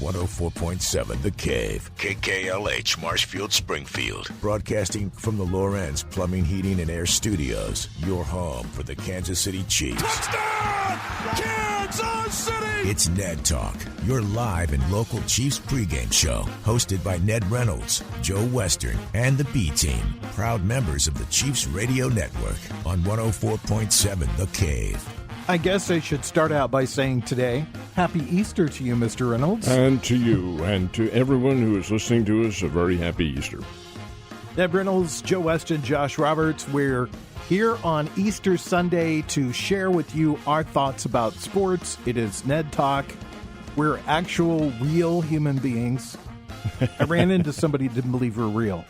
104.7 The Cave, KKLH, Marshfield, Springfield. Broadcasting from the Lorenz Plumbing, Heating, and Air Studios. Your home for the Kansas City Chiefs. Touchdown! Kansas City! It's Ned Talk, your live and local Chiefs pregame show. Hosted by Ned Reynolds, Joe Western, and the B-Team. Proud members of the Chiefs Radio Network on 104.7 The Cave. I guess I should start out by saying today, Happy Easter to you, Mr. Reynolds. And to you, and to everyone who is listening to us, a very happy Easter. Ned Reynolds, Joe Weston, Josh Roberts, we're here on Easter Sunday to share with you our thoughts about sports. It is Ned Talk. We're actual, real human beings. I ran into somebody who didn't believe we're real.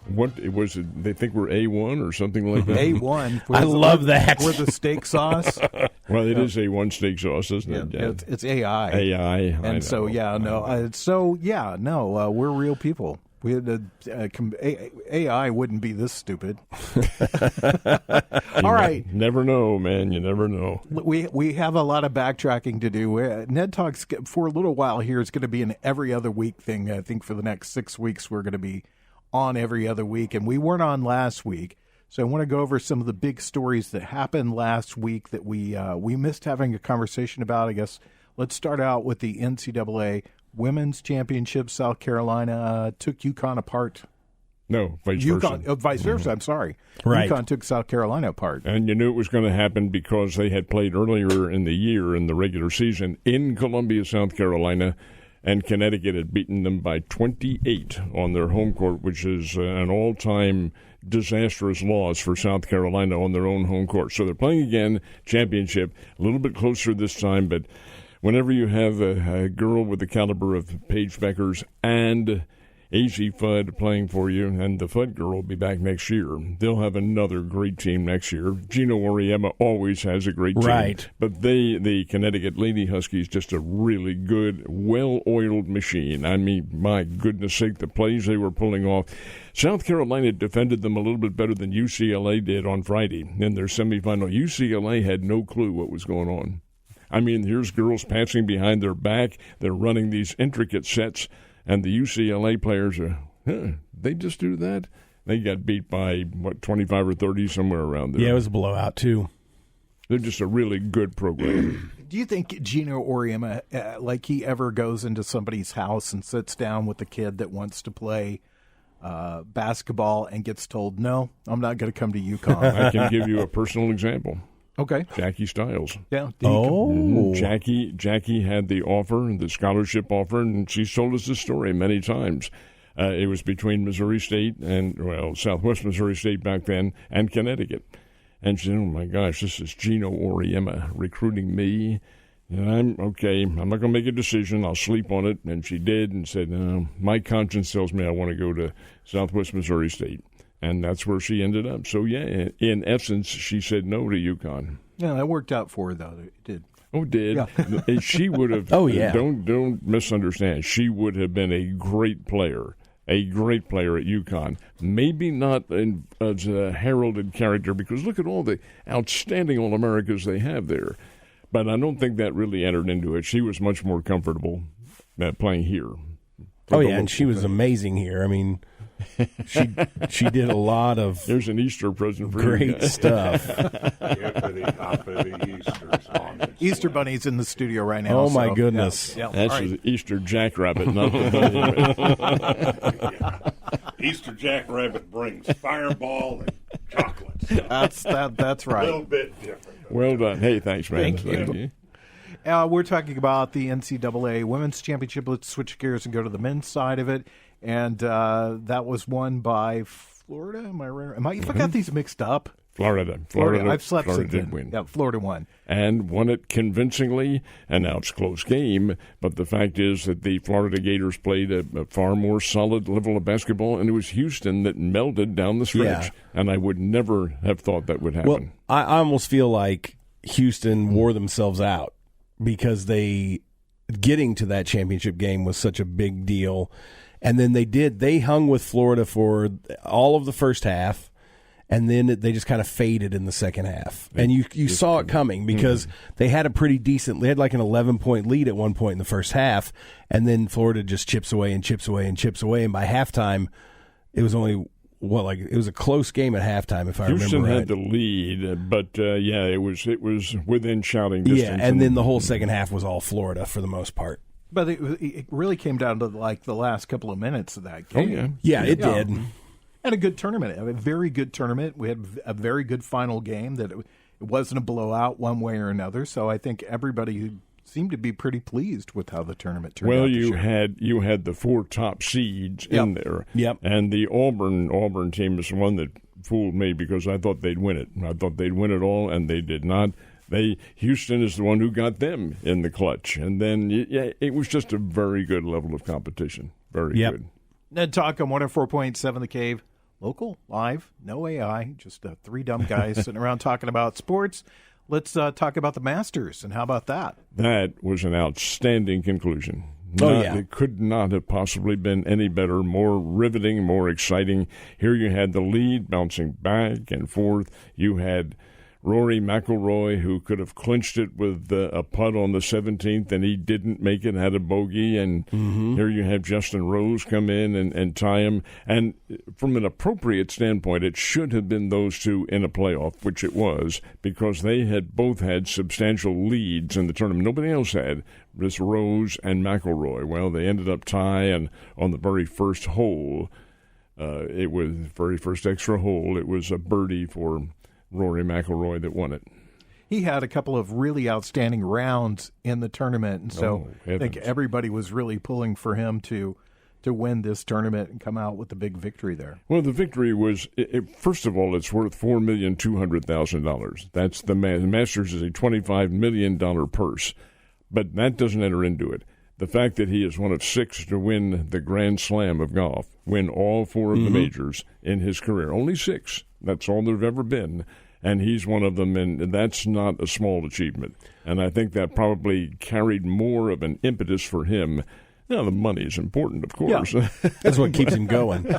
What was it? They think we're A1 or something like that? A1. I love that. We're the steak sauce. Well, it is A1 steak sauce, isn't it? Yeah, it's AI. AI. And so, we're real people. We had AI wouldn't be this stupid. All right. Never know, man. You never know. We have a lot of backtracking to do. Ned Talks for a little while here is going to be an every other week thing. I think for the next 6 weeks we're going to be on every other week, and we weren't on last week. So I want to go over some of the big stories that happened last week that we missed having a conversation about. I guess let's start out with the NCAA Women's Championship. South Carolina took UConn apart. No, vice versa. Vice versa, I'm sorry. Right. UConn took South Carolina apart. And you knew it was going to happen because they had played earlier in the year in the regular season in Columbia, South Carolina, and Connecticut had beaten them by 28 on their home court, which is an all-time disastrous loss for South Carolina on their own home court. So they're playing again, championship, a little bit closer this time, but whenever you have a girl with the caliber of Paige Beckers and AZ Fudd playing for you, and the Fudd girl will be back next year. They'll have another great team next year. Gino Auriemma always has a great team. Right. But the Connecticut Lady Huskies, just a really good, well-oiled machine. I mean, my goodness sake, the plays they were pulling off. South Carolina defended them a little bit better than UCLA did on Friday in their semifinal. UCLA had no clue what was going on. I mean, here's girls passing behind their back. They're running these intricate sets. And the UCLA players they just do that? They got beat by, 25 or 30, somewhere around there. Yeah, it was a blowout, too. They're just a really good program. Do you think Gino Auriemma, like he ever goes into somebody's house and sits down with a kid that wants to play basketball and gets told, no, I'm not going to come to UConn? I can give you a personal example. Okay. Jackie Stiles. Yeah. Jackie had the offer, the scholarship offer, and she's told us this story many times. It was between Missouri State and, Southwest Missouri State back then, and Connecticut. And she said, oh, my gosh, this is Gino Auriemma recruiting me. And I'm not going to make a decision. I'll sleep on it. And she did and said, no, my conscience tells me I want to go to Southwest Missouri State. And that's where she ended up. So, yeah, in essence, she said no to UConn. Yeah, that worked out for her, though. It did. Oh, it did? Yeah. She would have. Oh, yeah. Don't misunderstand. She would have been a great player at UConn. Maybe not as a heralded character, because look at all the outstanding All-Americas they have there. But I don't think that really entered into it. She was much more comfortable playing here. Oh, yeah, and she was amazing here. I mean, she did a lot of There's an Easter present for great stuff. Easter Bunny's in the studio right now. Oh, my goodness. Yeah. That's Right. an Easter jackrabbit, not the bunny. Easter jackrabbit brings fireball and chocolates. That's right. A little bit different. Well done. Hey, thanks, man. Thank you. We're talking about the NCAA Women's Championship. Let's switch gears and go to the men's side of it. And that was won by Florida. Am I right? I got these mixed up. Florida. I've slept Florida since did then. win. Yeah, Florida won. And won it convincingly, and now it's a close game. But the fact is that the Florida Gators played a far more solid level of basketball, and it was Houston that melded down the stretch. Yeah. And I would never have thought that would happen. Well, I almost feel like Houston wore themselves out because getting to that championship game was such a big deal. And then they hung with Florida for all of the first half. and then they just kind of faded in the second half. And you saw it coming because they had a pretty decent – they had like an 11-point lead at one point in the first half, and then Florida just chips away and chips away and chips away. And by halftime, it was only – it was a close game at halftime, if I Houston remember right. had the lead, but it was within shouting distance. Yeah, and then the whole second half was all Florida for the most part. But it really came down to like the last couple of minutes of that game. Oh, yeah. Yeah, it did. And a good tournament, a very good tournament. We had a very good final game that it wasn't a blowout one way or another. So I think everybody seemed to be pretty pleased with how the tournament turned out. Well, you had the 4 top seeds in there. Yep. And the Auburn team is the one that fooled me because I thought they'd win it. I thought they'd win it all, and they did not. Houston is the one who got them in the clutch. And then, it was just a very good level of competition. Very good. Ned Talk on 104.7 The Cave. Local, live, no AI, just 3 dumb guys sitting around talking about sports. Let's talk about the Masters, and how about that? That was an outstanding conclusion. It could not have possibly been any better, more riveting, more exciting. Here you had the lead bouncing back and forth. You had Rory McIlroy, who could have clinched it with a putt on the 17th, and he didn't make it, had a bogey. And here you have Justin Rose come in and tie him. And from an appropriate standpoint, it should have been those two in a playoff, which it was, because they had both had substantial leads in the tournament. Nobody else had. This Rose and McIlroy. Well, they ended up tying on the very first hole. It was the very first extra hole. It was a birdie for Rory McIlroy that won it. He had a couple of really outstanding rounds in the tournament, and so I think everybody was really pulling for him to win this tournament and come out with the big victory there. Well, the victory was, first of all, it's worth $4,200,000. That's the Masters is a $25 million purse, but that doesn't enter into it. The fact that he is one of 6 to win the Grand Slam of golf, win all 4 of the majors in his career, only 6. That's all there have ever been, and he's one of them, and that's not a small achievement. And I think that probably carried more of an impetus for him. Now, the money is important, of course. Yeah. That's what keeps him going.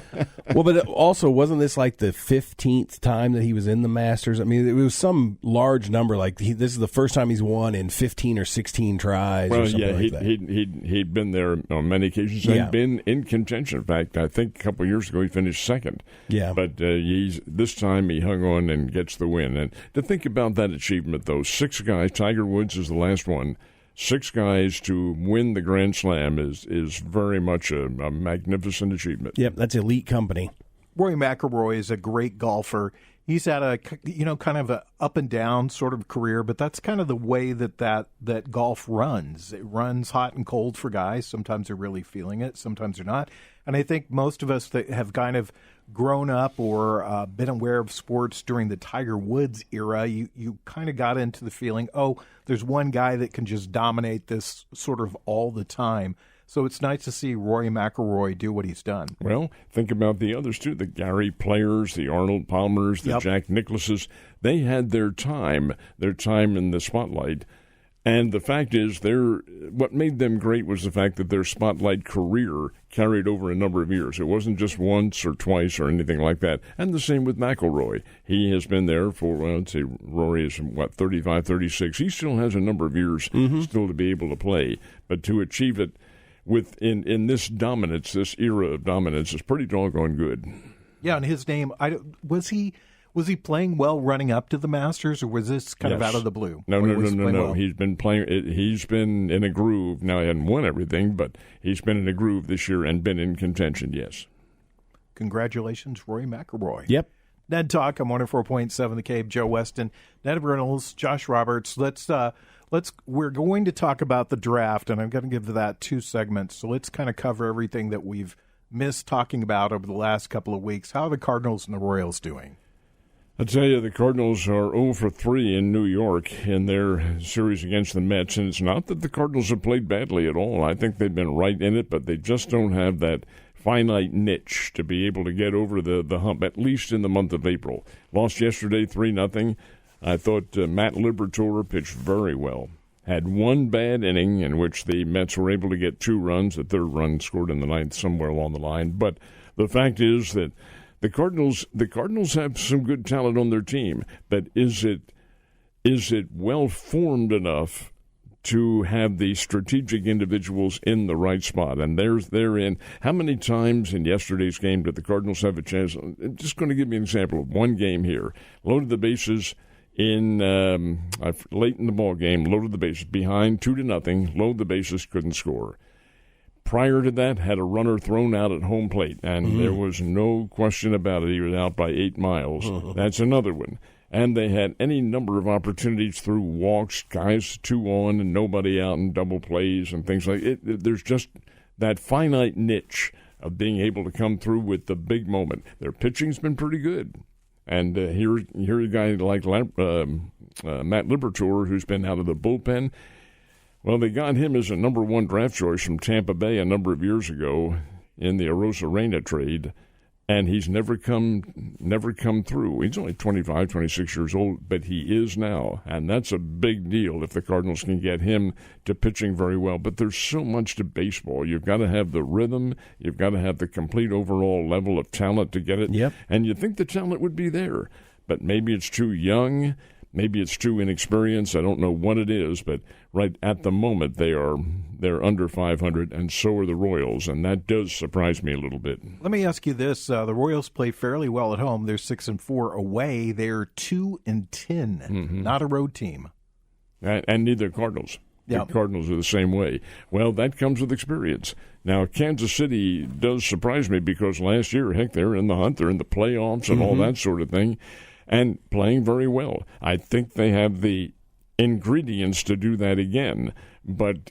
Well, but also, wasn't this like the 15th time that he was in the Masters? I mean, it was some large number. Like this is the first time he's won in 15 or 16 tries. Well, or something like that. He'd been there on many occasions and been in contention. In fact, I think a couple of years ago he finished second. Yeah. But this time he hung on and gets the win. And to think about that achievement, though, 6 guys. Tiger Woods is the last one. 6 guys to win the Grand Slam is very much a magnificent achievement. Yep, that's elite company. Rory McIlroy is a great golfer. He's had a kind of a up and down sort of career, but that's kind of the way that golf runs. It runs hot and cold for guys. Sometimes they're really feeling it, sometimes they're not. And I think most of us that have kind of grown up or been aware of sports during the Tiger Woods era, you kind of got into the feeling, there's one guy that can just dominate this sort of all the time. So it's nice to see Rory McIlroy do what he's done. Well, think about the others, too. The Gary Players, the Arnold Palmers, the Jack Nicklauses. They had their time in the spotlight. And the fact is, what made them great was the fact that their spotlight career carried over a number of years. It wasn't just once or twice or anything like that. And the same with McIlroy. He has been there for, Rory is, 35, 36. He still has a number of years still to be able to play. But to achieve it in this dominance, this era of dominance, is pretty doggone good. Yeah, and his name, was he playing well running up to the Masters, or was this kind of out of the blue? No. Well? He's been playing. He's been in a groove. Now, he hadn't won everything, but he's been in a groove this year and been in contention, yes. Congratulations, Rory McIlroy. Yep. Ned Talk on 104.7 The Cave. Joe Westen, Ned Reynolds, Josh Roberts. We're going to talk about the draft, and I'm going to give that 2 segments. So let's kind of cover everything that we've missed talking about over the last couple of weeks. How are the Cardinals and the Royals doing? I tell you, the Cardinals are 0-3 in New York in their series against the Mets, and it's not that the Cardinals have played badly at all. I think they've been right in it, but they just don't have that finite niche to be able to get over the hump, at least in the month of April. Lost yesterday 3-0. I thought Matt Liberatore pitched very well. Had one bad inning in which the Mets were able to get 2 runs. The third run scored in the ninth somewhere along the line. But the fact is that The Cardinals have some good talent on their team, but is it well formed enough to have the strategic individuals in the right spot? And they're in. How many times in yesterday's game did the Cardinals have a chance? I'm just going to give you an example of one game here. Loaded the bases in late in the ball game. Loaded the bases behind 2-0. Loaded the bases, couldn't score. Prior to that, had a runner thrown out at home plate, and there was no question about it. He was out by 8 miles. That's another one. And they had any number of opportunities through walks, guys 2 on and nobody out in double plays and things like it. There's just that finite niche of being able to come through with the big moment. Their pitching's been pretty good. And here a guy like Matt Liberatore, who's been out of the bullpen. Well, they got him as a number 1 draft choice from Tampa Bay a number of years ago in the Arozarena trade, and he's never come through. He's only 25, 26 years old, but he is now, and that's a big deal if the Cardinals can get him to pitching very well. But there's so much to baseball. You've got to have the rhythm. You've got to have the complete overall level of talent to get it. Yep. And you think the talent would be there, but maybe it's too young. Maybe it's too inexperienced. I don't know what it is, but right at the moment they're under 500, and so are the Royals, and that does surprise me a little bit. Let me ask you this: the Royals play fairly well at home. They're 6-4 away. They're 2-10, not a road team, and neither Cardinals. Yep. The Cardinals are the same way. Well, that comes with experience. Now, Kansas City does surprise me because last year, heck, they're in the hunt, they're in the playoffs, and all that sort of thing. And playing very well. I think they have the ingredients to do that again. But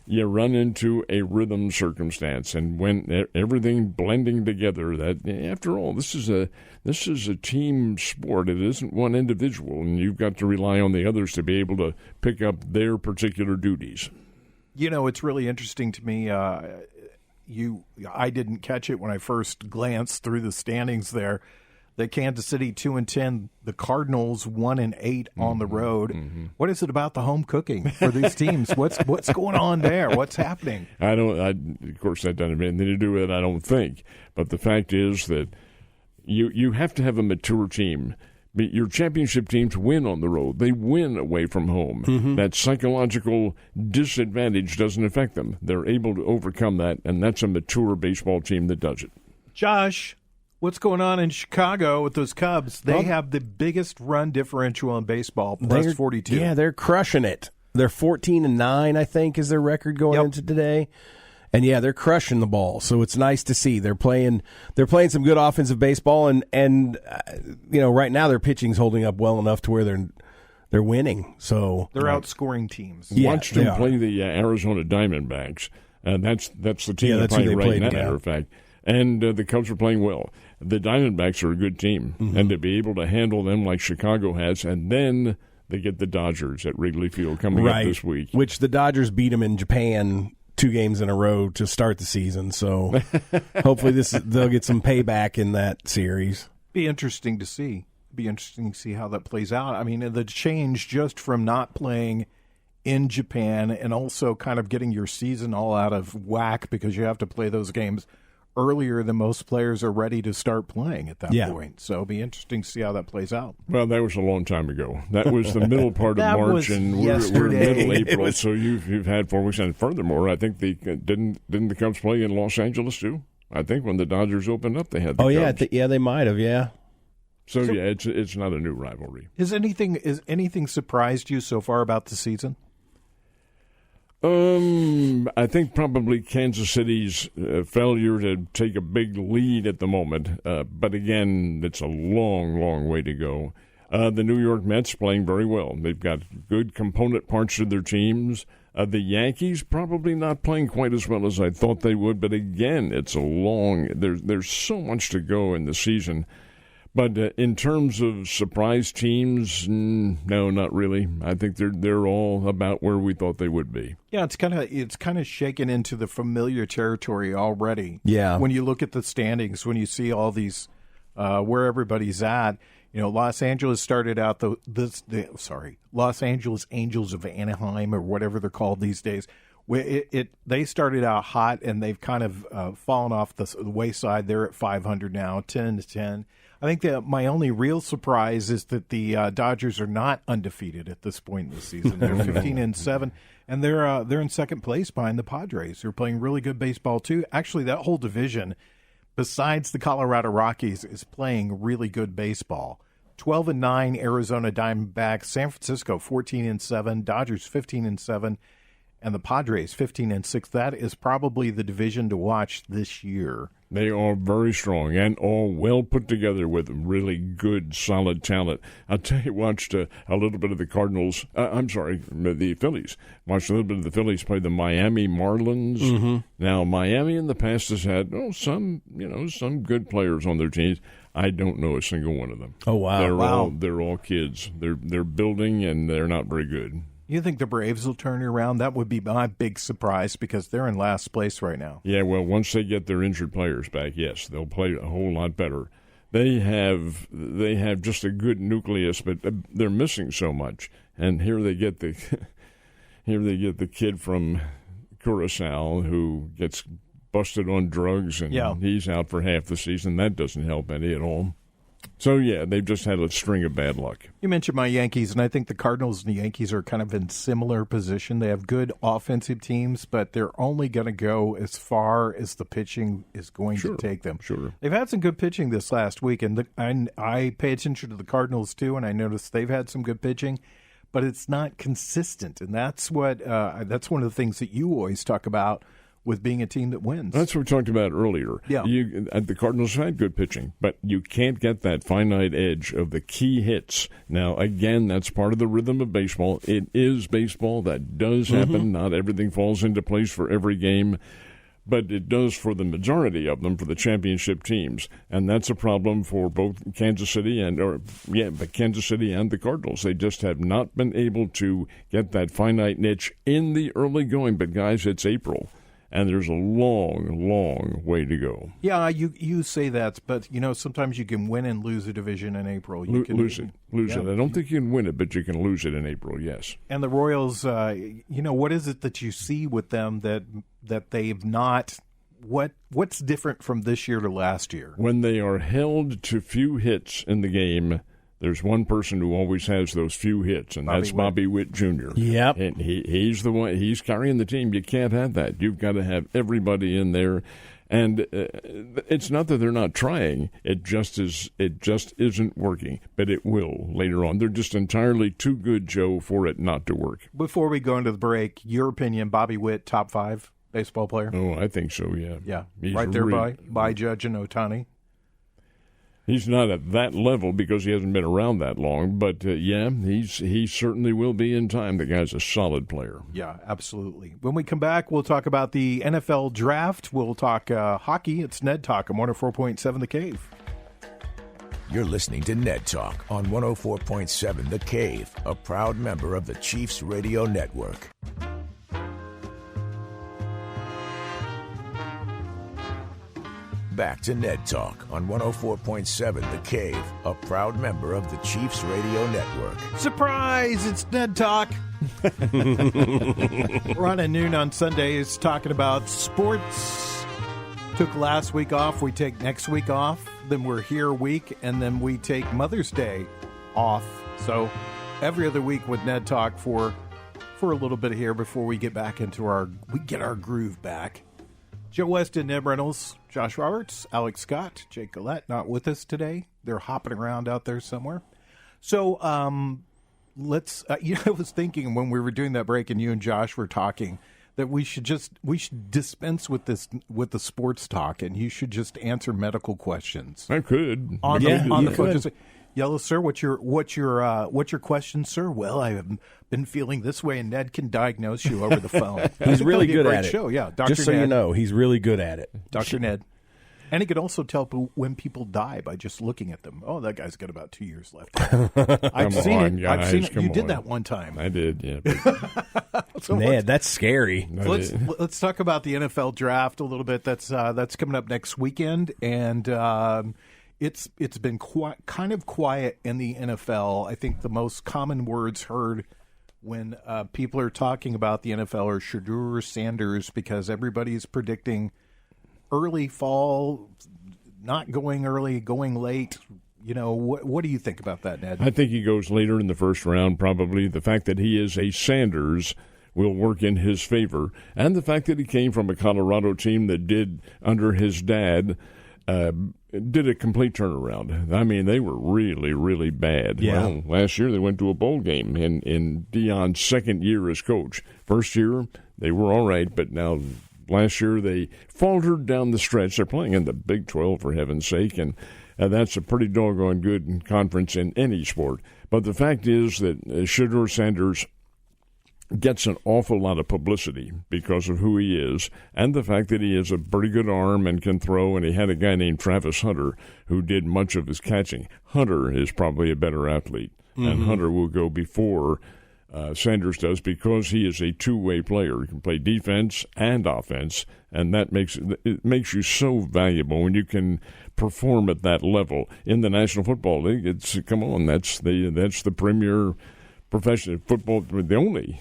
you run into a rhythm circumstance, and when everything blending together, that after all, this is a team sport. It isn't one individual, and you've got to rely on the others to be able to pick up their particular duties. You know, it's really interesting to me. I didn't catch it when I first glanced through the standings there. The Kansas City 2-10, the Cardinals 1-8 on the road. What is it about the home cooking for these teams? What's going on there? What's happening? Of course, that doesn't have anything to do with it, I don't think. But the fact is that you have to have a mature team. Your championship teams win on the road. They win away from home. That psychological disadvantage doesn't affect them. They're able to overcome that, and that's a mature baseball team that does it. Josh, what's going on in Chicago with those Cubs? They have the biggest run differential in baseball, plus 42. Yeah, they're crushing it. They're 14-9, I think, is their record going into today. And yeah, they're crushing the ball. So it's nice to see they're playing some good offensive baseball, and you know, right now their pitching's holding up well enough to where they're winning. So they're outscoring teams. Watched them play the Arizona Diamondbacks. That's the team they're playing right now, matter of fact. And the Cubs are playing well. The Diamondbacks are a good team, and to be able to handle them like Chicago has, and then they get the Dodgers at Wrigley Field coming up this week. Which the Dodgers beat them in Japan 2 games in a row to start the season, so hopefully they'll get some payback in that series. Be interesting to see. How that plays out. I mean, the change just from not playing in Japan and also kind of getting your season all out of whack because you have to play those games earlier than most players are ready to start playing at that point. So it'll be interesting to see how that plays out. Well, that was a long time ago. That was the middle part of March, and we're middle April, so you've had 4 weeks. And furthermore, I think didn't the Cubs play in Los Angeles too? I think when the Dodgers opened up, they had the Cubs. They might have, yeah. So yeah, it's not a new rivalry. Is anything surprised you so far about the season? I think probably Kansas City's failure to take a big lead at the moment. But again, it's a long, long way to go. The New York Mets playing very well. They've got good component parts of their teams. The Yankees probably not playing quite as well as I thought they would. But again, it's a long. There's so much to go in the season. But in terms of surprise teams, no, not really. I think they're all about where we thought they would be. Yeah, it's kind of shaken into the familiar territory already. Yeah. When you look at the standings, when you see all these where everybody's at, you know, Los Angeles started out Los Angeles Angels of Anaheim or whatever they're called these days They started out hot, and they've kind of fallen off the wayside. They're at 500 now, 10-10. I think that my only real surprise is that the Dodgers are not undefeated at this point in the season. They're 15-7, and they're in second place behind the Padres. They're playing really good baseball too. Actually, that whole division, besides the Colorado Rockies, is playing really good baseball. 12-9 Arizona Diamondbacks, San Francisco 14-7, Dodgers 15-7, and the Padres 15-6. That is probably the division to watch this year. They are very strong and all well put together with really good, solid talent. I'll tell you, watched a little bit of the Cardinals. The Phillies. Watched a little bit of the Phillies play the Miami Marlins. Mm-hmm. Now, Miami in the past has had some good players on their teams. I don't know a single one of them. Oh wow! They're all kids. They're building and they're not very good. You think the Braves will turn it around? That would be my big surprise because they're in last place right now. Yeah, well, once they get their injured players back, yes, they'll play a whole lot better. They have just a good nucleus, but they're missing so much. And here they get the kid from Curacao who gets busted on drugs, and he's out for half the season. That doesn't help any at all. So, yeah, they've just had a string of bad luck. You mentioned my Yankees, and I think the Cardinals and the Yankees are kind of in similar position. They have good offensive teams, but they're only going to go as far as the pitching is going to take them. Sure. They've had some good pitching this last week, and I pay attention to the Cardinals, too, and I noticed they've had some good pitching, but it's not consistent, and that's one of the things that you always talk about with being a team that wins. That's what we talked about earlier. Yeah. The Cardinals have had good pitching, but you can't get that finite edge of the key hits. Now, again, that's part of the rhythm of baseball. It is baseball. That does happen. Not everything falls into place for every game, but it does for the majority of them, for the championship teams. And that's a problem for both Kansas City and the Cardinals. They just have not been able to get that finite niche in the early going. But, guys, it's April. And there's a long, long way to go. Yeah, you say that, but, sometimes you can win and lose a division in April. You can lose it. I don't think you can win it, but you can lose it in April, yes. And the Royals, what is it that you see with them that they've not – what's different from this year to last year? When they are held to few hits in the game – there's one person who always has those few hits, and that's Bobby Witt Jr. Yep. And he's the one. He's carrying the team. You can't have that. You've got to have everybody in there. And it's not that they're not trying. It just isn't working. But it will later on. They're just entirely too good, Joe, for it not to work. Before we go into the break, your opinion, Bobby Witt, top 5 baseball player? Oh, I think so, yeah. Yeah, right there by Judge and Ohtani. He's not at that level because he hasn't been around that long, but he certainly will be in time. The guy's a solid player. Yeah, absolutely. When we come back, we'll talk about the NFL draft. We'll talk hockey. It's Ned Talk on 104.7 The Cave. You're listening to Ned Talk on 104.7 The Cave, a proud member of the Chiefs Radio Network. Back to Ned Talk on 104.7 The Cave, a proud member of the Chiefs Radio Network. Surprise! It's Ned Talk. We're on at noon on Sundays talking about sports. Took last week off. We take next week off. Then we're here a week, and then we take Mother's Day off. So every other week with Ned Talk for a little bit here before we get back into our groove back. Joe Westen, Ned Reynolds, Josh Roberts, Alex Scott, Jake Gillette, not with us today. They're hopping around out there somewhere. So let's. I was thinking when we were doing that break and you and Josh were talking that we should dispense with the sports talk, and you should just answer medical questions. I could on the phone. Just say, Yellow, sir, what's your question, sir? Well, I have been feeling this way, and Ned can diagnose you over the phone. He's really good at it. Show. Yeah, Dr. Just so Ned. you know, he's really good at it. Dr. Ned. And he could also tell when people die by just looking at them. Oh, that guy's got about 2 years left. I've seen it. You did that one time. I did, yeah. So Ned, that's scary. Let's talk about the NFL draft a little bit. That's coming up next weekend, and it's been kind of quiet in the NFL. I think the most common words heard when people are talking about the NFL or Shedeur Sanders, because everybody's predicting early fall, not going early, going late. What do you think about that, Ned? I think he goes later in the first round, probably. The fact that he is a Sanders will work in his favor, and the fact that he came from a Colorado team that did, under his dad, did a complete turnaround. I mean, they were really, really bad. Yeah. Well, last year they went to a bowl game in Dion's second year as coach. First year, they were all right, but now last year they faltered down the stretch. They're playing in the Big 12, for heaven's sake, and that's a pretty doggone good conference in any sport. But the fact is that Shedeur Sanders gets an awful lot of publicity because of who he is and the fact that he has a pretty good arm and can throw, and he had a guy named Travis Hunter who did much of his catching. Hunter is probably a better athlete, and Hunter will go before Sanders does because he is a two-way player. He can play defense and offense, and that makes you so valuable when you can perform at that level in the National Football League. That's the premier professional football, the only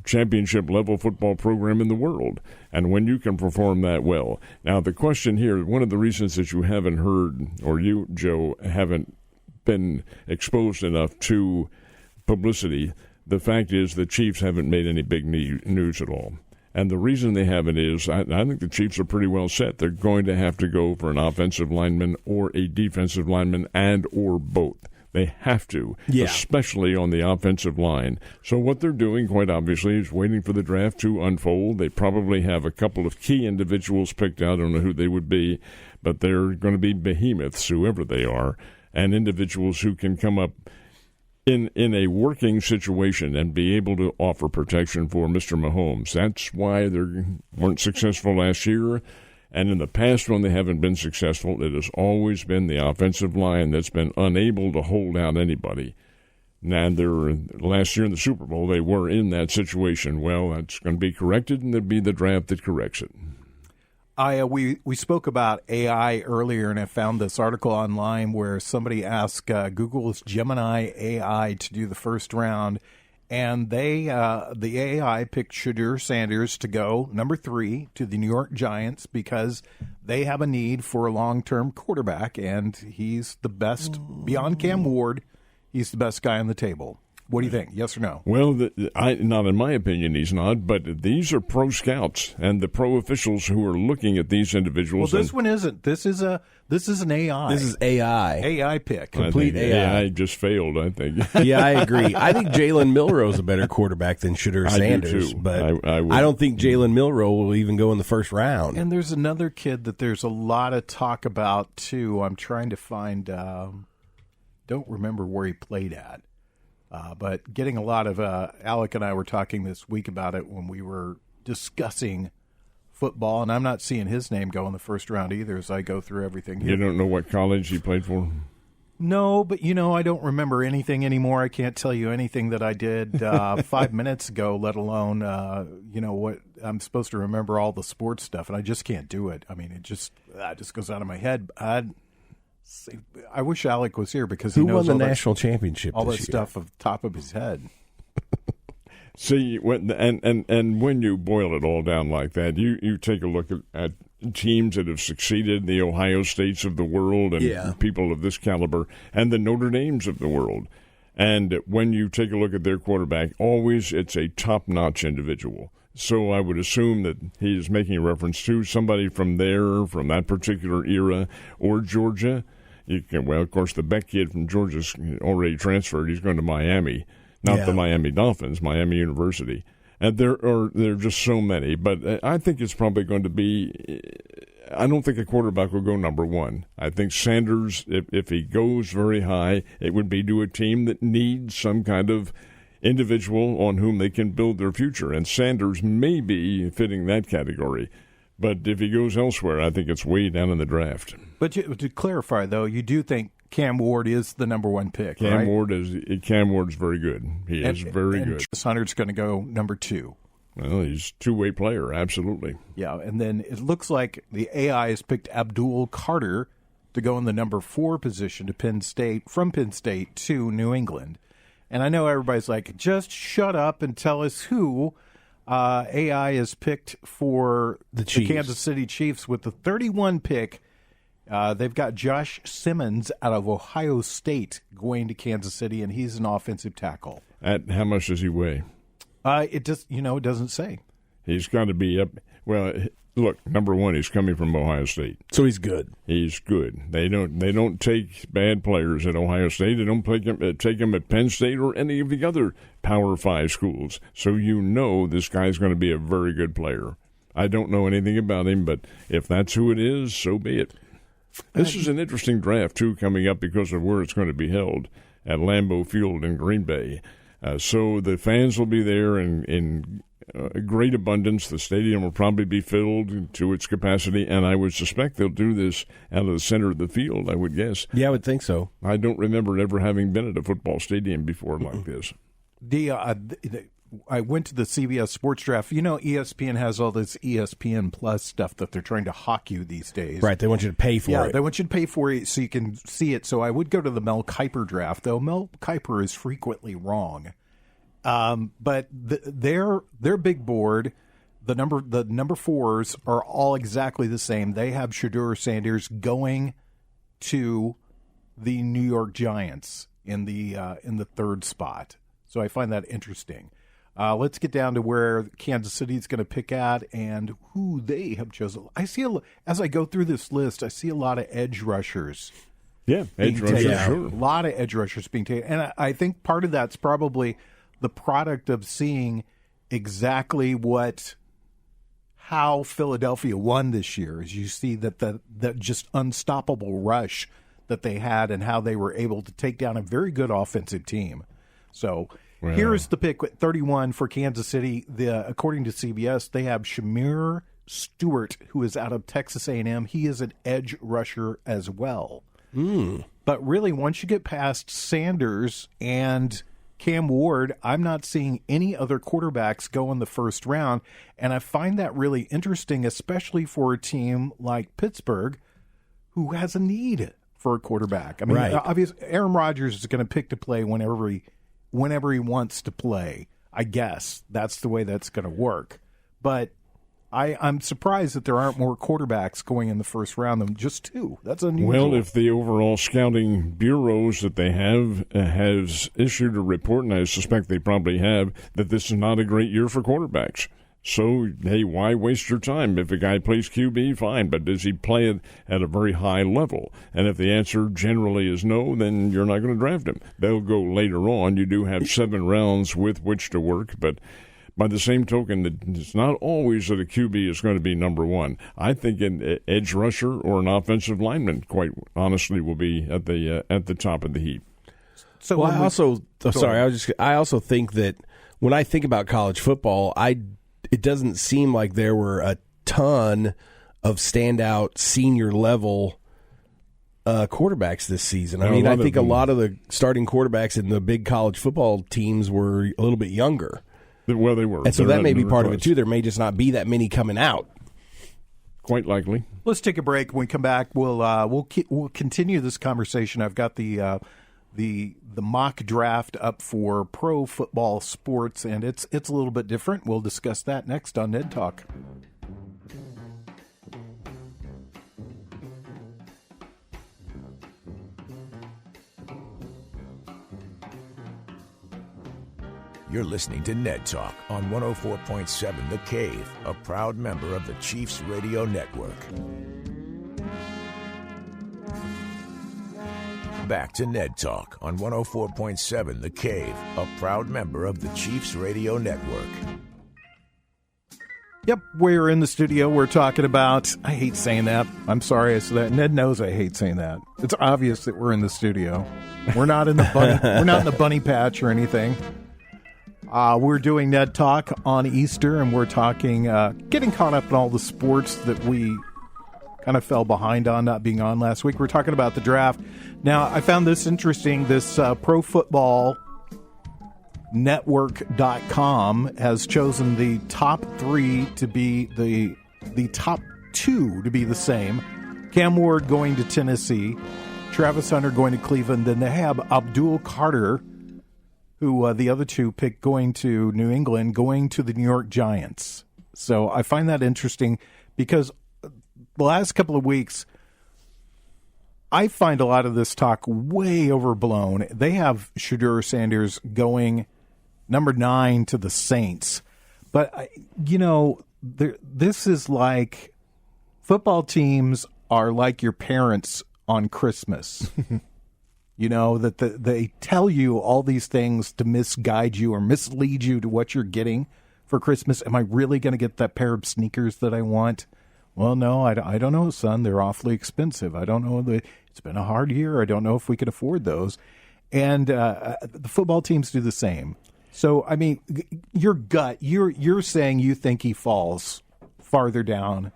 championship level football program in the world, and when you can perform that well. Now the question here, one of the reasons that you haven't heard, or you, Joe, haven't been exposed enough to publicity, the fact is the Chiefs haven't made any big news at all. And the reason they haven't is I think the Chiefs are pretty well set. They're going to have to go for an offensive lineman or a defensive lineman and or both. They have to, especially on the offensive line. So what they're doing, quite obviously, is waiting for the draft to unfold. They probably have a couple of key individuals picked out. I don't know who they would be, but they're going to be behemoths, whoever they are, and individuals who can come up in a working situation and be able to offer protection for Mr. Mahomes. That's why they weren't successful last year. And in the past, when they haven't been successful, it has always been the offensive line that's been unable to hold out anybody. Now, last year in the Super Bowl, they were in that situation. Well, that's going to be corrected, and it'll be the draft that corrects it. We spoke about AI earlier, and I found this article online where somebody asked Google's Gemini AI to do the first round, and the AI picked Shedeur Sanders to go number 3 to the New York Giants because they have a need for a long-term quarterback, and he's the best beyond Cam Ward. He's the best guy on the table. What do you think? Yes or no? Well, not in my opinion, he's not. But these are pro scouts and the pro officials who are looking at these individuals. Well, this one isn't. This is an AI. This is AI. AI pick. Complete AI. AI just failed, I think. Yeah, I agree. I think Jalen Milroe is a better quarterback than Shedeur Sanders. I do too. But I don't think Jalen Milroe will even go in the first round. And there's another kid that there's a lot of talk about too. I'm trying to find. Don't remember where he played at. But getting a lot of Alec and I were talking this week about it when we were discussing football, and I'm not seeing his name go in the first round either as I go through everything here. You don't know what college he played for? No, but I don't remember anything anymore. I can't tell you anything that I did 5 minutes ago, let alone what I'm supposed to remember all the sports stuff, and I just can't do it. I mean, it just goes out of my head. I wish Alec was here because he knows who won the national championship all this that year? stuff off the top of his head. See, and when you boil it all down like that, you take a look at teams that have succeeded, the Ohio States of the world, and people of this caliber, and the Notre Dames of the world. And when you take a look at their quarterback, always it's a top-notch individual. So I would assume that he's making a reference to somebody from that particular era, or Georgia. Of course, the Beck kid from Georgia's already transferred. He's going to Miami, not the Miami Dolphins, Miami University. And there are just so many. But I think it's probably going to be – I don't think a quarterback will go number 1. I think Sanders, if he goes very high, it would be to a team that needs some kind of individual on whom they can build their future. And Sanders may be fitting that category. But if he goes elsewhere, I think it's way down in the draft. But to clarify, though, you do think Cam Ward is the number 1 pick, Cam right? Ward's very good. He is very good. And Hunter's going to go number 2. Well, he's a two-way player, absolutely. Yeah, and then it looks like the AI has picked Abdul Carter to go in the number 4 position to from Penn State to New England. And I know everybody's like, just shut up and tell us who AI is picked for the Kansas City Chiefs with the 31 pick. They've got Josh Simmons out of Ohio State going to Kansas City, and he's an offensive tackle. At how much does he weigh? It doesn't say. He's got to be up. Well, look, number one, he's coming from Ohio State, so he's good. He's good. They don't take bad players at Ohio State. They don't take them at Penn State or any of the other Power 5 schools. So this guy's going to be a very good player. I don't know anything about him, but if that's who it is, so be it. This is an interesting draft, too, coming up because of where it's going to be held at Lambeau Field in Green Bay. So the fans will be there in great abundance. The stadium will probably be filled to its capacity, and I would suspect they'll do this out of the center of the field, I would guess. Yeah, I would think so. I don't remember ever having been at a football stadium before like this. I went to the CBS Sports Draft. ESPN has all this ESPN Plus stuff that they're trying to hawk you these days. Right, they want you to pay for it. Yeah, they want you to pay for it so you can see it. So I would go to the Mel Kiper draft, though Mel Kiper is frequently wrong. But their big board, the number fours are all exactly the same. They have Shedeur Sanders going to the New York Giants in the third spot. So I find that interesting. Let's get down to where Kansas City is going to pick at and who they have chosen. As I go through this list, I see a lot of edge rushers. Yeah, edge rushers, sure. A lot of edge rushers being taken. And I think part of that's probably the product of seeing exactly how Philadelphia won this year. As you see that just unstoppable rush that they had and how they were able to take down a very good offensive team. So here's the pick at 31 for Kansas City. According to CBS, they have Shamir Stewart, who is out of Texas A&M. He is an edge rusher as well. But really, once you get past Sanders and Cam Ward, I'm not seeing any other quarterbacks go in the first round. And I find that really interesting, especially for a team like Pittsburgh, who has a need for a quarterback. I mean, obviously, Aaron Rodgers is going to pick to play whenever he wants to play. I guess that's the way that's going to work. But I'm surprised that there aren't more quarterbacks going in the first round than just two. That's unusual. Well, if the overall scouting bureaus that they have has issued a report, and I suspect they probably have, that this is not a great year for quarterbacks. So, hey, why waste your time? If a guy plays QB, fine, but does he play it at a very high level? And if the answer generally is no, then you're not going to draft him. They'll go later on. You do have 7 rounds with which to work, but by the same token, it's not always that a QB is going to be number one. I think an edge rusher or an offensive lineman, quite honestly, will be at the top of the heap. So, well, I also think that when I think about college football, it doesn't seem like there were a ton of standout senior level quarterbacks this season. I mean, I think a lot of the starting quarterbacks in the big college football teams were a little bit younger. Well, they were. And so that may be part of it, too. There may just not be that many coming out. Quite likely. Let's take a break. When we come back, we'll continue this conversation. I've got the mock draft up for pro football sports, and it's a little bit different. We'll discuss that next on Ned Talk. You're listening to Ned Talk on 104.7 The Cave, a proud member of the Chiefs Radio Network. Back to Ned Talk on 104.7 The Cave, a proud member of the Chiefs Radio Network. Yep, we're in the studio. We're talking about, I hate saying that. I'm sorry I said that. Ned knows I hate saying that. It's obvious that we're in the studio. We're not in the bunny patch or anything. We're doing Ned Talk on Easter, and we're talking, getting caught up in all the sports that we kind of fell behind on not being on last week. We're talking about the draft. Now, I found this interesting. This Pro Football Network.com has chosen the top 3 to be the top 2 to be the same. Cam Ward going to Tennessee, Travis Hunter going to Cleveland, then they have Abdul Carter who the other two picked going to New England, going to the New York Giants. So I find that interesting because the last couple of weeks, I find a lot of this talk way overblown. They have Shedeur Sanders going number 9 to the Saints. But, this is like football teams are like your parents on Christmas. That they tell you all these things to misguide you or mislead you to what you're getting for Christmas. Am I really going to get that pair of sneakers that I want? Well, no, I don't know, son. They're awfully expensive. I don't know. It's been a hard year. I don't know if we can afford those. And the football teams do the same. So, I mean, your gut, you're saying you think he falls farther down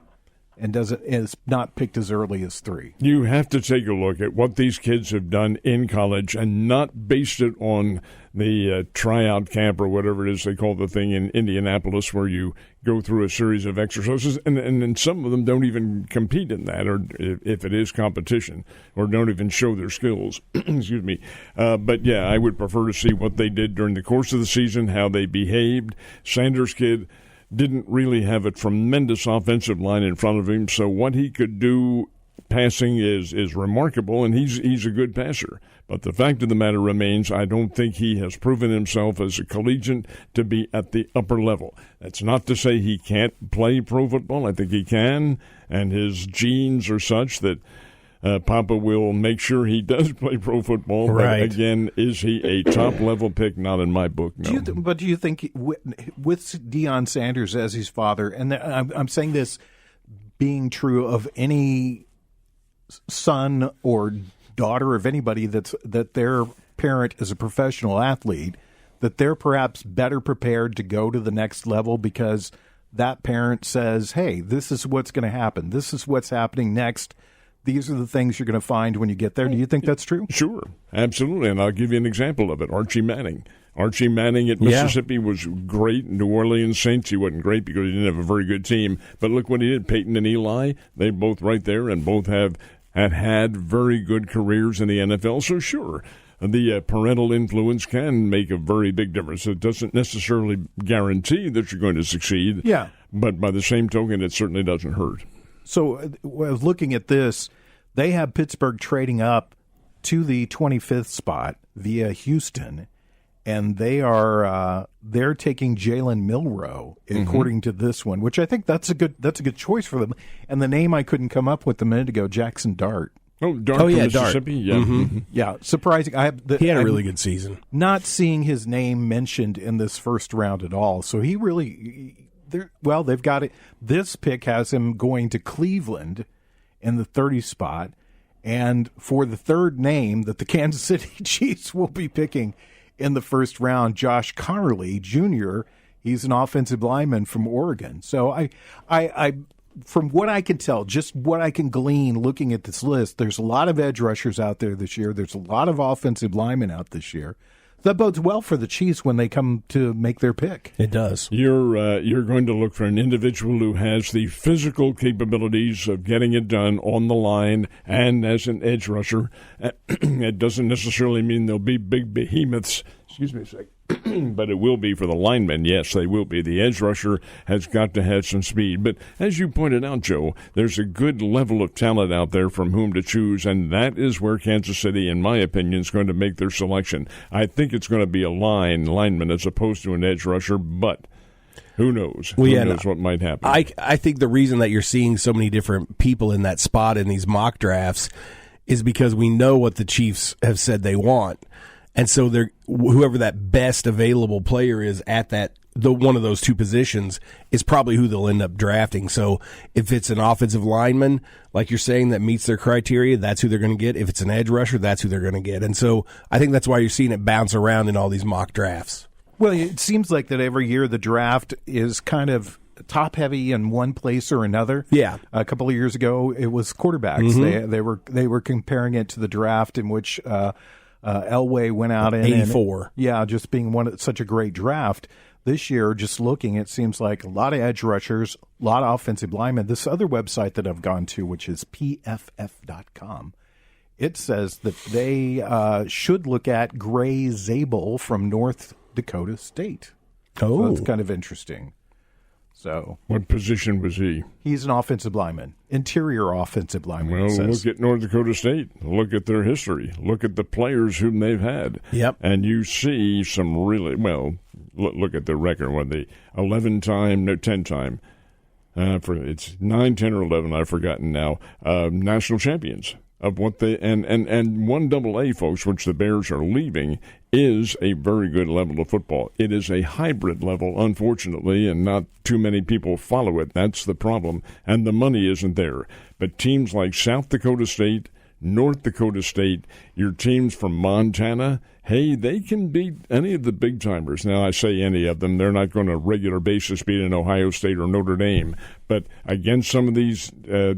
and is not picked as early as 3. You have to take a look at what these kids have done in college and not based it on the tryout camp or whatever it is they call the thing in Indianapolis, where you go through a series of exercises, and some of them don't even compete in that, or if it is competition, or don't even show their skills. Excuse me. But, yeah, I would prefer to see what they did during the course of the season, how they behaved. Sanders' kid didn't really have a tremendous offensive line in front of him, so what he could do passing is remarkable, and he's a good passer. But the fact of the matter remains, I don't think he has proven himself as a collegiate to be at the upper level. That's not to say he can't play pro football. I think he can, and his genes are such that Papa will make sure he does play pro football. Right. But again, is he a top-level pick? Not in my book, no. Do you think with Deion Sanders as his father, and I'm saying this being true of any son or daughter of anybody that their parent is a professional athlete, that they're perhaps better prepared to go to the next level because that parent says, hey, this is what's going to happen. This is what's happening next. These are the things you're going to find when you get there. Do you think that's true? Sure, absolutely. And I'll give you an example of it. Archie Manning. Archie Manning at Mississippi was great. New Orleans Saints, he wasn't great because he didn't have a very good team. But look what he did. Peyton and Eli, they're both right there, and both have had very good careers in the NFL. So sure, the parental influence can make a very big difference. It doesn't necessarily guarantee that you're going to succeed. Yeah. But by the same token, it certainly doesn't hurt. So I was looking at this. They have Pittsburgh trading up to the 25th spot via Houston, and they're taking Jalen Milroe according to this one, which I think that's a good choice for them. And the name I couldn't come up with a minute ago, Jackson Dart. Oh, Dart from Mississippi? Dart. Yeah. Mm-hmm. Yeah, surprising. He had a really good season. Not seeing his name mentioned in this first round at all. So he really... they've got it. This pick has him going to Cleveland in the 30 spot, and for the third name that the Kansas City Chiefs will be picking in the first round, Josh Connerly Jr. He's an offensive lineman from Oregon. So I from what I can tell, just what I can glean looking at this list, there's a lot of edge rushers out there this year. There's a lot of offensive linemen out this year. That bodes well for the Chiefs when they come to make their pick. It does. You're going to look for an individual who has the physical capabilities of getting it done on the line and as an edge rusher. It doesn't necessarily mean they'll be big behemoths. Excuse me a second. But it will be for the linemen. Yes, they will be. The edge rusher has got to have some speed. But as you pointed out, Joe, there's a good level of talent out there from whom to choose, and that is where Kansas City, in my opinion, is going to make their selection. I think it's going to be a lineman as opposed to an edge rusher, but who knows? Who knows what might happen? I think the reason that you're seeing so many different people in that spot in these mock drafts is because we know what the Chiefs have said they want. And so whoever that best available player is at the one of those two positions is probably who they'll end up drafting. So if it's an offensive lineman, like you're saying, that meets their criteria, that's who they're going to get. If it's an edge rusher, that's who they're going to get. And so I think that's why you're seeing it bounce around in all these mock drafts. Well, it seems like that every year the draft is kind of top heavy in one place or another. Yeah. A couple of years ago, it was quarterbacks. Mm-hmm. They were comparing it to the draft in which Elway went out in 84. Just being such a great draft. This year, just looking, it seems like a lot of edge rushers, a lot of offensive linemen. This other website that I've gone to, which is pff.com, it says that they should look at Gray Zabel from North Dakota State. So that's kind of interesting. So, what position was he? He's an offensive lineman, interior offensive lineman. Well, look at North Dakota State. Look at their history. Look at the players whom they've had. Yep. And you see some really, look at their record. What, the 10-time, it's 9, 10, or 11, I've forgotten now, national champions of what they, and 1 AA, folks, which the Bears are leaving, is a very good level of football. It is a hybrid level, unfortunately, and not too many people follow it. That's the problem, and the money isn't there. But teams like South Dakota State, North Dakota State, your teams from Montana, hey, they can beat any of the big-timers. Now, I say any of them. They're not going to regular basis beat an Ohio State or Notre Dame. But against some of these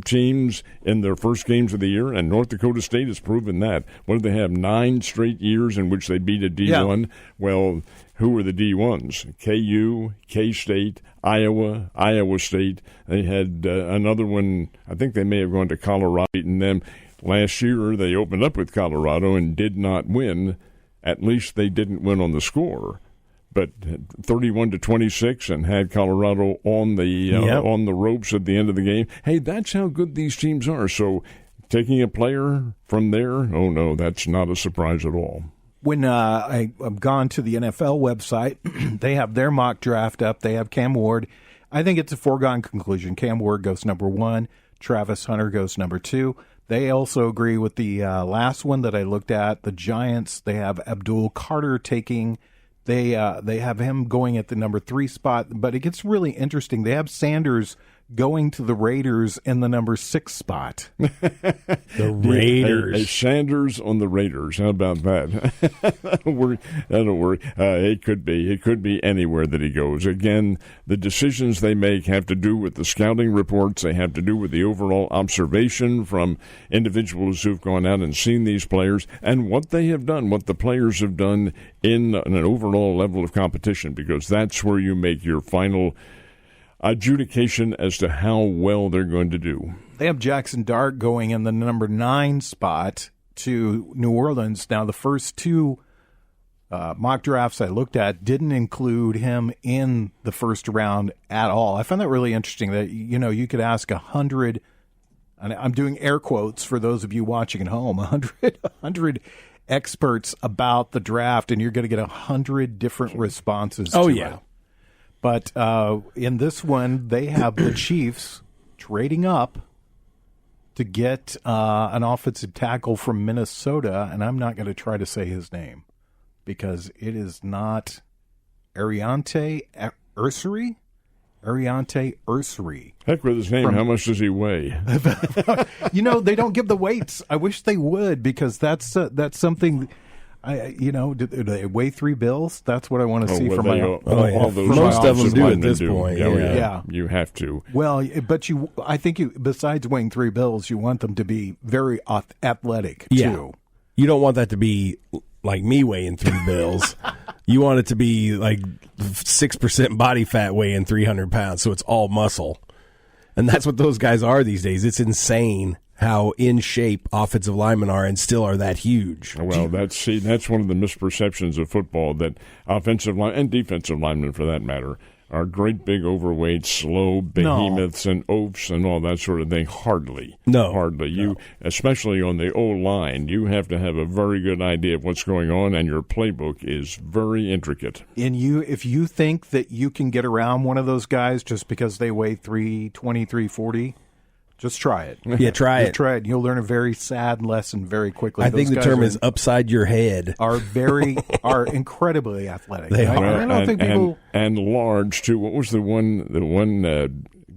teams in their first games of the year, and North Dakota State has proven that. What do they have, 9 straight years in which they beat a D1? Yeah. Well, who are the D1s? KU, K-State, Iowa, Iowa State. They had another one. I think they may have gone to Colorado, beaten them. Last year, they opened up with Colorado and did not win. At least they didn't win on the score, but 31-26 and had Colorado on the ropes at the end of the game. Hey, that's how good these teams are. So taking a player from there, oh no, that's not a surprise at all. When I've gone to the NFL website, they have their mock draft up. They have Cam Ward. I think it's a foregone conclusion. Cam Ward goes number 1. Travis Hunter goes number 2. They also agree with the last one that I looked at. The Giants, they have Abdul Carter taking. They have him going at the number 3 spot. But it gets really interesting. They have Sanders going to the Raiders in the number 6 spot. The Raiders. Hey, Sanders on the Raiders. How about that? That'll work. It could be anywhere that he goes. Again, the decisions they make have to do with the scouting reports. They have to do with the overall observation from individuals who've gone out and seen these players and what they have done, what the players have done in an overall level of competition, because that's where you make your final adjudication as to how well they're going to do. They have Jackson Dart going in the number 9 spot to New Orleans. Now, the first 2 mock drafts I looked at didn't include him in the first round at all. I found that really interesting that, you could ask 100, and I'm doing air quotes for those of you watching at home, 100 experts about the draft, and you're going to get 100 different responses to it. But in this one, they have the Chiefs trading up to get an offensive tackle from Minnesota, and I'm not going to try to say his name because it is not Ariante Ursary. Ariante Ursary. Heck with his name. How much does he weigh? They don't give the weights. I wish they would, because that's something. Do they weigh 3 bills? That's what I want to see from my own. Most of them do at this point. Yeah. You have to. Well, but I think besides weighing 3 bills, you want them to be very athletic, too. You don't want that to be like me weighing 3 bills. You want it to be like 6% body fat weighing 300 pounds, so it's all muscle. And that's what those guys are these days. It's insane how in shape offensive linemen are and still are that huge. Well, that's one of the misperceptions of football, that offensive line and defensive linemen, for that matter, are great big overweight, slow behemoths and oafs and all that sort of thing. Hardly. You, especially on the O-line, you have to have a very good idea of what's going on, and your playbook is very intricate. And if you think that you can get around one of those guys just because they weigh 320, 340, just try it. Yeah, try it. Try it. You'll learn a very sad lesson very quickly. I think the term is upside your head. Are incredibly athletic. They are. I don't think people and large too. What was the one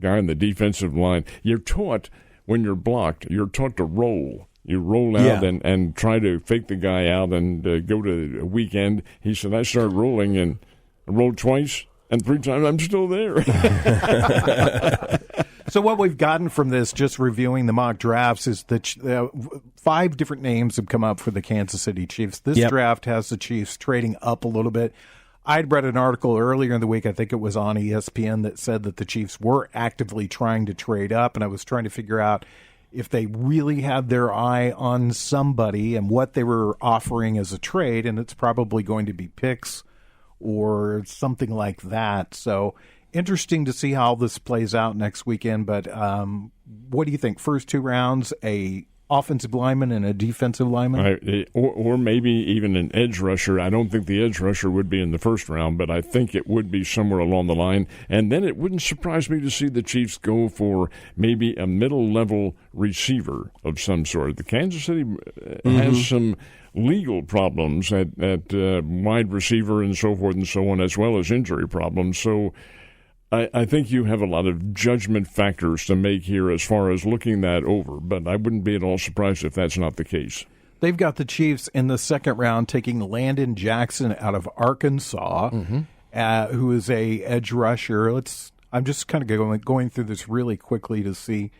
guy in the defensive line? You're taught when you're blocked. You're taught to roll. You roll out and try to fake the guy out and go to a weekend. He said, I started rolling and I rolled twice and 3 times. I'm still there. So what we've gotten from this, just reviewing the mock drafts, is that 5 different names have come up for the Kansas City Chiefs. This draft has the Chiefs trading up a little bit. I'd read an article earlier in the week, I think it was on ESPN, that said that the Chiefs were actively trying to trade up, and I was trying to figure out, if they really had their eye on somebody and what they were offering as a trade, and it's probably going to be picks or something like that. So interesting to see how this plays out next weekend. But what do you think? First two rounds, a offensive lineman and a defensive lineman? Or maybe even an edge rusher. I don't think the edge rusher would be in the first round, but I think it would be somewhere along the line. And then it wouldn't surprise me to see the Chiefs go for maybe a middle-level receiver of some sort. The Kansas City has some legal problems at wide receiver and so forth and so on, as well as injury problems. So I think you have a lot of judgment factors to make here as far as looking that over, but I wouldn't be at all surprised if that's not the case. They've got the Chiefs in the second round taking Landon Jackson out of Arkansas, who is a edge rusher. I'm just kind of going through this really quickly to see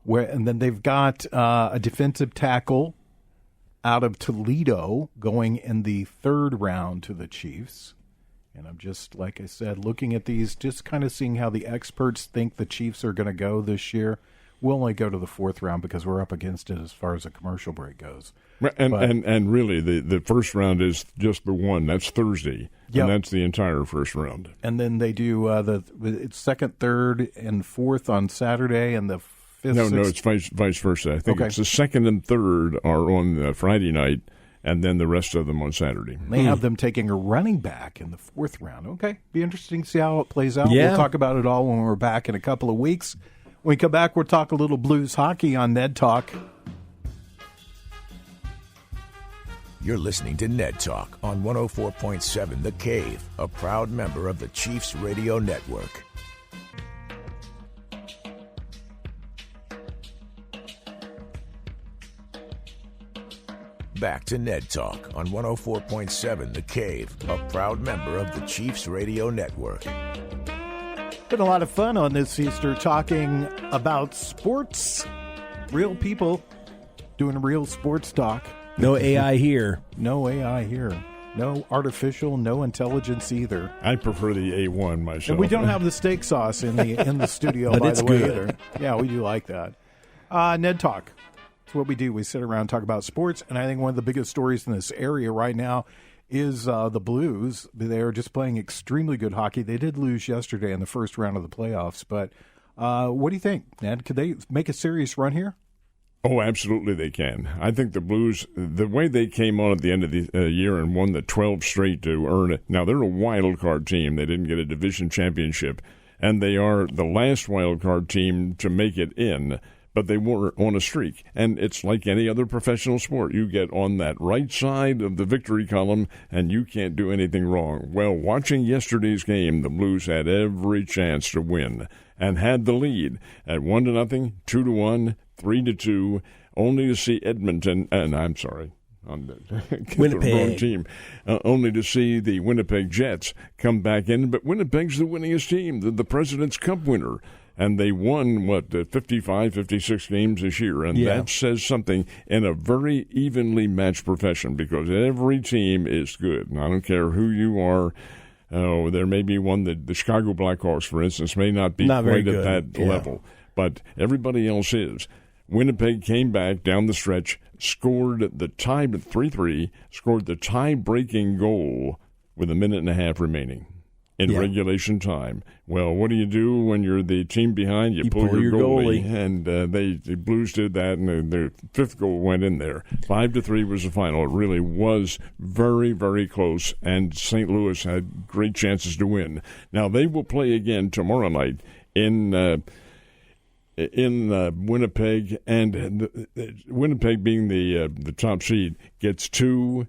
where, and then they've got a defensive tackle out of Toledo going in the third round to the Chiefs. And I'm just, like I said, looking at these, just kind of seeing how the experts think the Chiefs are going to go this year. We'll only go to the fourth round because we're up against it as far as a commercial break goes. And really, the first round is just the one. That's Thursday. Yep. And that's the entire first round. And then they do it's second, third, and fourth on Saturday, and the fifth, No, sixth. it's vice versa. I think Okay. it's the second and third are on Friday night, and then the rest of them on Saturday. They have them taking a running back in the fourth round. Okay, be interesting to see how it plays out. Yeah. We'll talk about it all when we're back in a couple of weeks. When we come back, we'll talk a little Blues hockey on Ned Talk. You're listening to Ned Talk on 104.7 The Cave, a proud member of the Chiefs Radio Network. Back to Ned Talk on 104.7 The Cave, a proud member of the Chiefs Radio Network. Been a lot of fun on this Easter talking about sports. Real people doing real sports talk. No AI here. No AI here. No artificial, no intelligence either. I prefer the A1 myself. And we don't have the steak sauce in the studio, But by it's the way, good. either. Yeah, we do like that. Ned Talk. It's what we do. We sit around and talk about sports, and I think one of the biggest stories in this area right now is the Blues. They are just playing extremely good hockey. They did lose yesterday in the first round of the playoffs, but what do you think, Ned? Could they make a serious run here? Oh, absolutely they can. I think the Blues, the way they came on at the end of the year and won the 12 straight to earn it. Now, they're a wild card team. They didn't get a division championship, and they are the last wild card team to make it in, but they were on a streak. And it's like any other professional sport. You get on that right side of the victory column, and you can't do anything wrong. Well, watching yesterday's game, the Blues had every chance to win and had the lead at 1-0, 2-1, 3-2, only to see Edmonton, and I'm sorry, on the Winnipeg. wrong team, only to see the Winnipeg Jets come back in. But Winnipeg's the winningest team, the President's Cup winner. And they won, 55, 56 games this year. And Yeah. that says something in a very evenly matched profession because every team is good. And I don't care who you are. Oh, there may be one that the Chicago Blackhawks, for instance, may not be Not very quite good. at that Yeah. level. But everybody else is. Winnipeg came back down the stretch, scored the tie 3-3, scored the tie-breaking goal with a minute and a half remaining in regulation time. Well, what do you do when you're the team behind? You pull your goalie. And the Blues did that, and their fifth goal went in there. 5-3 was the final. It really was very, very close, and St. Louis had great chances to win. Now, they will play again tomorrow night in Winnipeg, and Winnipeg being the top seed gets two.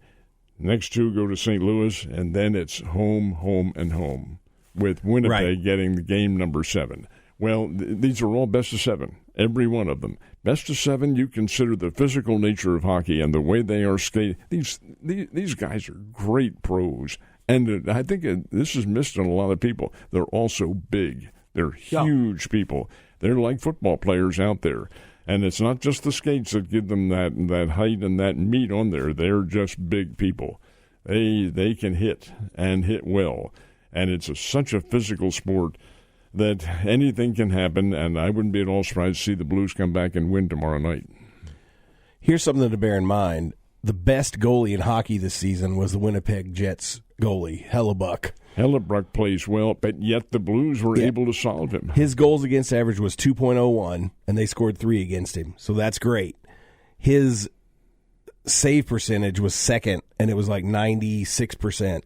Next two go to St. Louis, and then it's home, home, and home, with Winnipeg getting the game number 7. Well, these are all best of 7, every one of them. Best of 7, you consider the physical nature of hockey and the way they are skating. These guys are great pros, and I think this is missed on a lot of people. They're also big. They're huge people. They're like football players out there. And it's not just the skates that give them that height and that meat on there. They're just big people. They can hit and hit well. And it's such a physical sport. that anything can happen, and I wouldn't be at all surprised to see the Blues come back and win tomorrow night. Here's something to bear in mind. The best goalie in hockey this season was the Winnipeg Jets goalie, Hellebuck. Hellebuck plays well, but yet the Blues were able to solve him. His goals against average was 2.01, and they scored 3 against him, so that's great. His save percentage was second, and it was like 96%.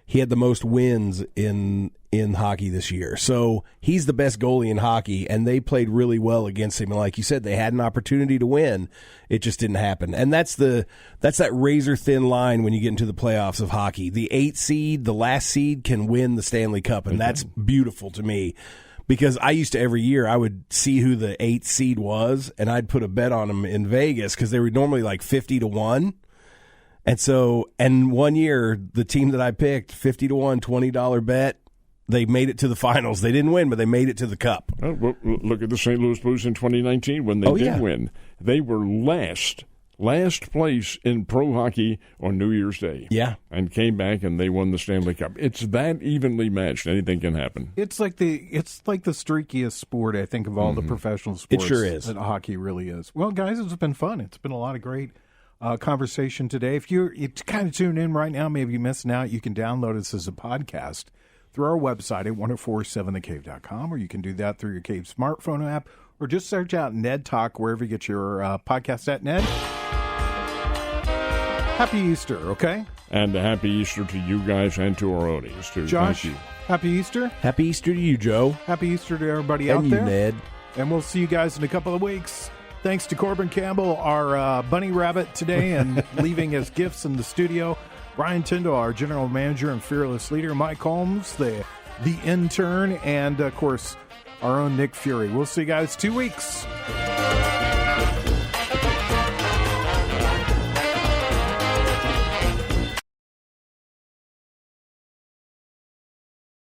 He had the most wins in hockey this year. So he's the best goalie in hockey, and they played really well against him. And like you said, they had an opportunity to win. It just didn't happen. And that's that razor-thin line when you get into the playoffs of hockey. The 8th seed, the last seed, can win the Stanley Cup, and that's beautiful to me. Because I used to, every year, I would see who the 8th seed was, and I'd put a bet on them in Vegas because they were normally like 50-1. And one year, the team that I picked, 50-1, $20 bet, they made it to the finals. They didn't win, but they made it to the Cup. Well, look at the St. Louis Blues in 2019 when they did win. They were last place in pro hockey on New Year's Day. Yeah. And came back and they won the Stanley Cup. It's that evenly matched. Anything can happen. It's like the streakiest sport, I think, of all the professional sports. It sure is. That hockey really is. Well, guys, it's been fun. It's been a lot of great conversation today. If you're kind of tuned in right now, maybe you're missing out, you can download us as a podcast through our website at 1047thecave.com, or you can do that through your Cave smartphone app, or just search out Ned Talk wherever you get your podcast at. Ned, happy Easter, okay? And a happy Easter to you guys and to our audience, too. Josh, thank you. Happy Easter. Happy Easter to you, Joe. Happy Easter to everybody and out you, there. Ned. And we'll see you guys in a couple of weeks. Thanks to Corbin Campbell, our bunny rabbit today, and leaving us gifts in the studio. Brian Tyndall, our general manager and fearless leader. Mike Holmes, the intern, and, of course, our own Nick Fury. We'll see you guys 2 weeks.